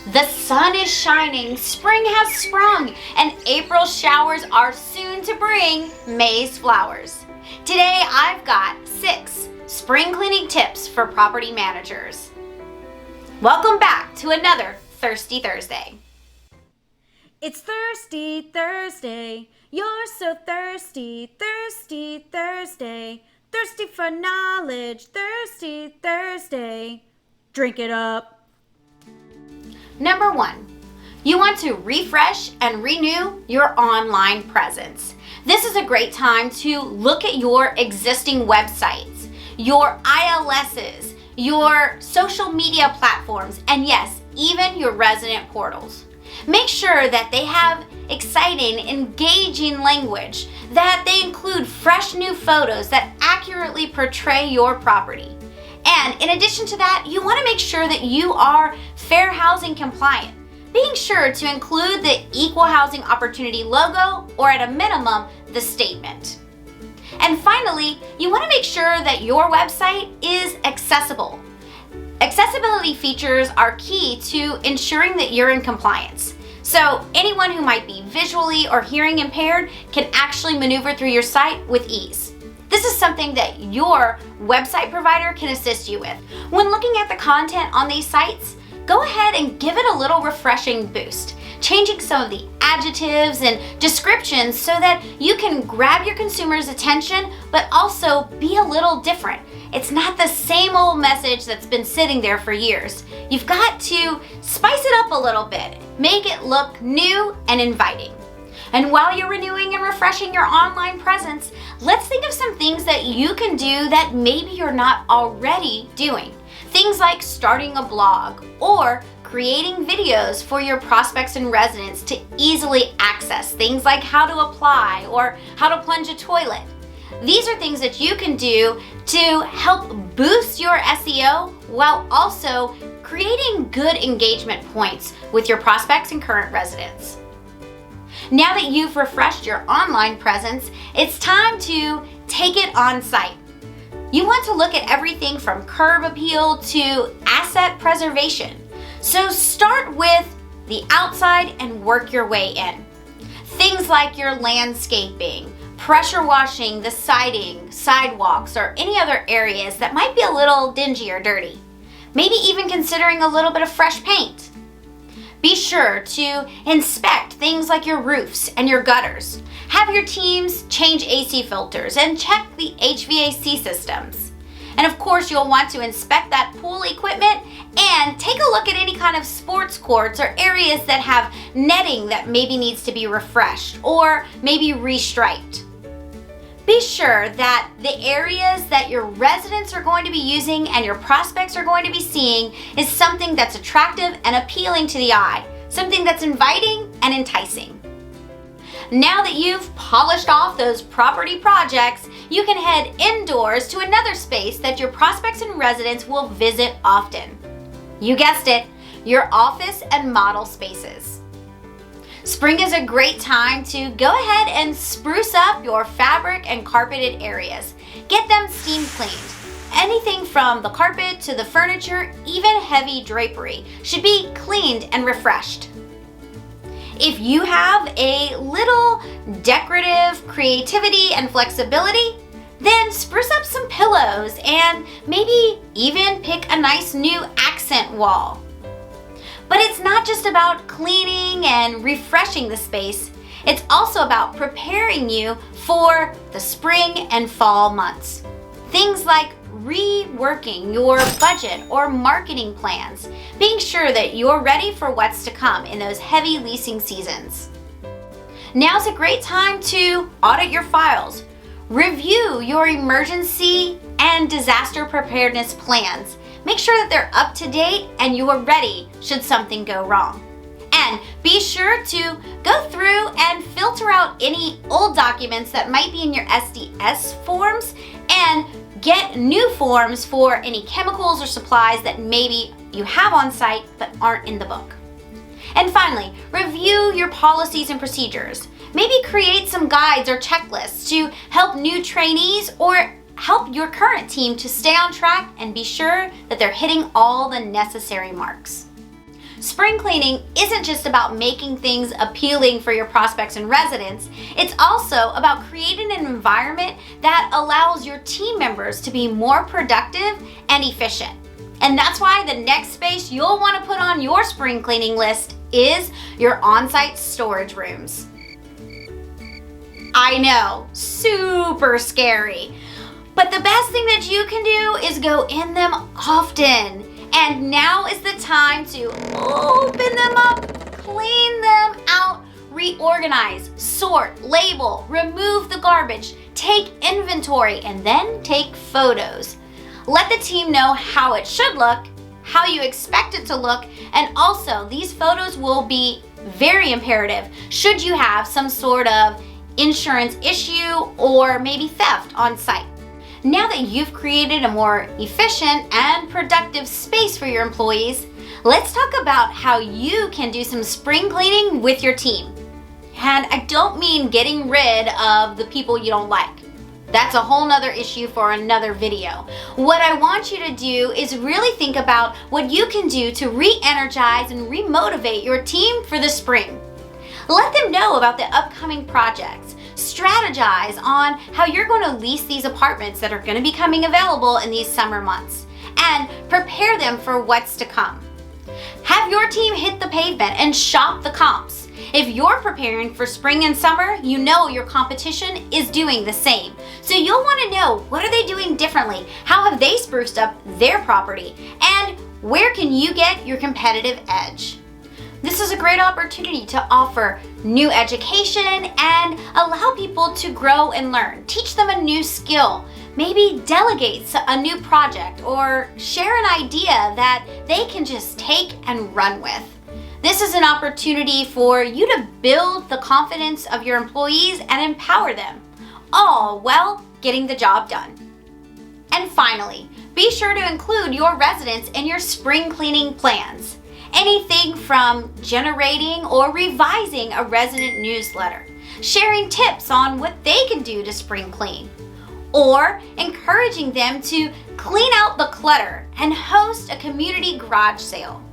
The sun is shining, spring has sprung, and April showers are soon to bring May's flowers. Today I've got 6 spring cleaning tips for property managers. Welcome back to another Thirsty Thursday. It's Thirsty Thursday. You're so thirsty, thirsty Thursday. Thirsty for knowledge, Thirsty Thursday. Drink it up. Number 1, you want to refresh and renew your online presence. This is a great time to look at your existing websites, your ILSs, your social media platforms, and yes, even your resident portals. Make sure that they have exciting, engaging language, that they include fresh new photos that accurately portray your property. And in addition to that, you want to make sure that you are fair housing compliant, being sure to include the Equal Housing Opportunity logo or at a minimum, the statement. And finally, you want to make sure that your website is accessible. Accessibility features are key to ensuring that you're in compliance. So anyone who might be visually or hearing impaired can actually maneuver through your site with ease. This is something that your website provider can assist you with. When looking at the content on these sites, go ahead and give it a little refreshing boost, changing some of the adjectives and descriptions so that you can grab your consumers' attention, but also be a little different. It's not the same old message that's been sitting there for years. You've got to spice it up a little bit, make it look new and inviting. And while you're renewing and refreshing your online presence, let's think of some things that you can do that maybe you're not already doing. Things like starting a blog or creating videos for your prospects and residents to easily access, things like how to apply or how to plunge a toilet. These are things that you can do to help boost your SEO while also creating good engagement points with your prospects and current residents. Now that you've refreshed your online presence, it's time to take it on site. You want to look at everything from curb appeal to asset preservation. So start with the outside and work your way in. Things like your landscaping, pressure washing the siding, sidewalks, or any other areas that might be a little dingy or dirty. Maybe even considering a little bit of fresh paint. Be sure to inspect things like your roofs and your gutters. Have your teams change AC filters and check the HVAC systems. And of course, you'll want to inspect that pool equipment and take a look at any kind of sports courts or areas that have netting that maybe needs to be refreshed or maybe restriped. Be sure that the areas that your residents are going to be using and your prospects are going to be seeing is something that's attractive and appealing to the eye, something that's inviting and enticing. Now that you've polished off those property projects, you can head indoors to another space that your prospects and residents will visit often. You guessed it, your office and model spaces. Spring is a great time to go ahead and spruce up your fabric and carpeted areas. Get them steam cleaned. Anything from the carpet to the furniture, even heavy drapery, should be cleaned and refreshed. If you have a little decorative creativity and flexibility, then spruce up some pillows and maybe even pick a nice new accent wall. But it's not just about cleaning and refreshing the space, it's also about preparing you for the spring and fall months. Things like reworking your budget or marketing plans, being sure that you're ready for what's to come in those heavy leasing seasons. Now's a great time to audit your files, review your emergency and disaster preparedness plans. Make sure that they're up to date and you are ready should something go wrong. And be sure to go through and filter out any old documents that might be in your SDS forms and get new forms for any chemicals or supplies that maybe you have on site but aren't in the book. And finally, review your policies and procedures. Maybe create some guides or checklists to help new trainees or help your current team to stay on track and be sure that they're hitting all the necessary marks. Spring cleaning isn't just about making things appealing for your prospects and residents. It's also about creating an environment that allows your team members to be more productive and efficient. And that's why the next space you'll want to put on your spring cleaning list is your on-site storage rooms. I know, super scary. But the best thing that you can do is go in them often. And now is the time to open them up, clean them out, reorganize, sort, label, remove the garbage, take inventory, and then take photos. Let the team know how it should look, how you expect it to look, and also these photos will be very imperative should you have some sort of insurance issue or maybe theft on site. Now that you've created a more efficient and productive space for your employees, let's talk about how you can do some spring cleaning with your team. And I don't mean getting rid of the people you don't like. That's a whole nother issue for another video. What I want you to do is really think about what you can do to re-energize and re-motivate your team for the spring. Let them know about the upcoming projects. Strategize on how you're going to lease these apartments that are going to be coming available in these summer months, and prepare them for what's to come. Have your team hit the pavement and shop the comps. If you're preparing for spring and summer, you know your competition is doing the same. So you'll want to know, what are they doing differently? How have they spruced up their property? And where can you get your competitive edge? This is a great opportunity to offer new education and allow people to grow and learn. Teach them a new skill. Maybe delegate a new project or share an idea that they can just take and run with. This is an opportunity for you to build the confidence of your employees and empower them, all while getting the job done. And finally, be sure to include your residents in your spring cleaning plans. Anything from generating or revising a resident newsletter, sharing tips on what they can do to spring clean, or encouraging them to clean out the clutter and host a community garage sale.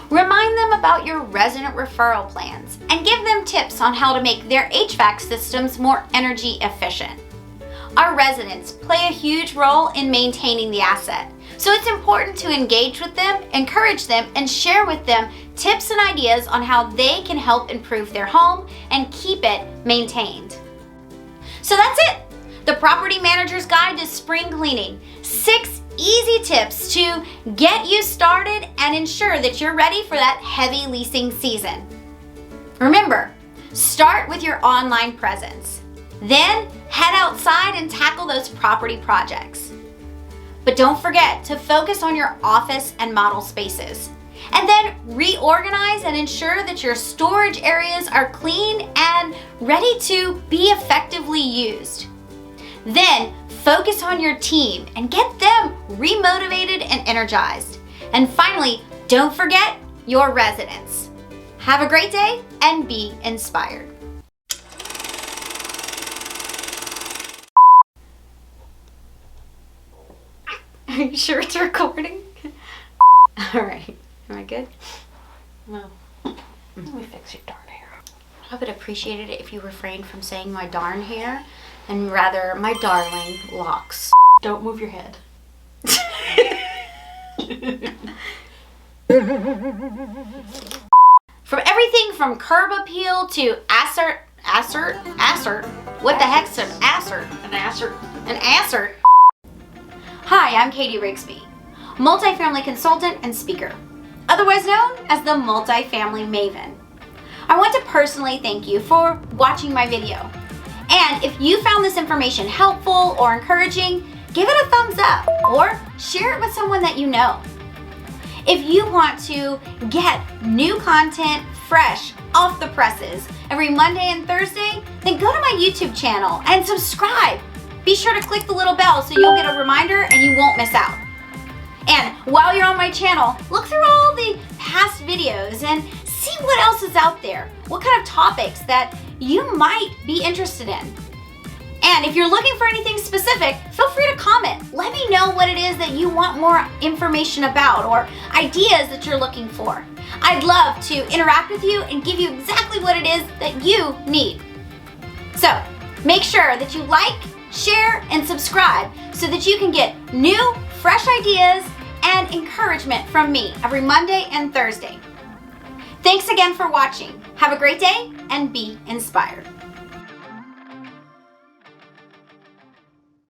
Remind them about your resident referral plans and give them tips on how to make their HVAC systems more energy efficient. Our residents play a huge role in maintaining the asset, so it's important to engage with them, encourage them, and share with them tips and ideas on how they can help improve their home and keep it maintained. So that's it, the Property Manager's Guide to Spring Cleaning. 6 easy tips to get you started and ensure that you're ready for that heavy leasing season. Remember, start with your online presence. Then head outside and tackle those property projects. But don't forget to focus on your office and model spaces. And then reorganize and ensure that your storage areas are clean and ready to be effectively used. Then focus on your team and get them remotivated and energized. And finally, don't forget your residents. Have a great day and be inspired. Are you sure it's recording? All right. Am I good? No. Let me fix your darn hair. I would appreciate it if you refrained from saying my darn hair and rather my darling locks. Don't move your head. From everything from curb appeal to assert. What the heck's an assert? An assert. An assert. Hi, I'm Katie Rigsby, multifamily consultant and speaker, otherwise known as the Multifamily Maven. I want to personally thank you for watching my video. And if you found this information helpful or encouraging, give it a thumbs up or share it with someone that you know. If you want to get new content fresh off the presses every Monday and Thursday, then go to my YouTube channel and subscribe. Be sure to click the little bell so you'll get a reminder and you won't miss out. And while you're on my channel, look through all the past videos and see what else is out there, what kind of topics that you might be interested in. And if you're looking for anything specific, feel free to comment. Let me know what it is that you want more information about or ideas that you're looking for. I'd love to interact with you and give you exactly what it is that you need. So make sure that you like, share, and subscribe so that you can get new, fresh ideas and encouragement from me every Monday and Thursday. Thanks again for watching. Have a great day and be inspired.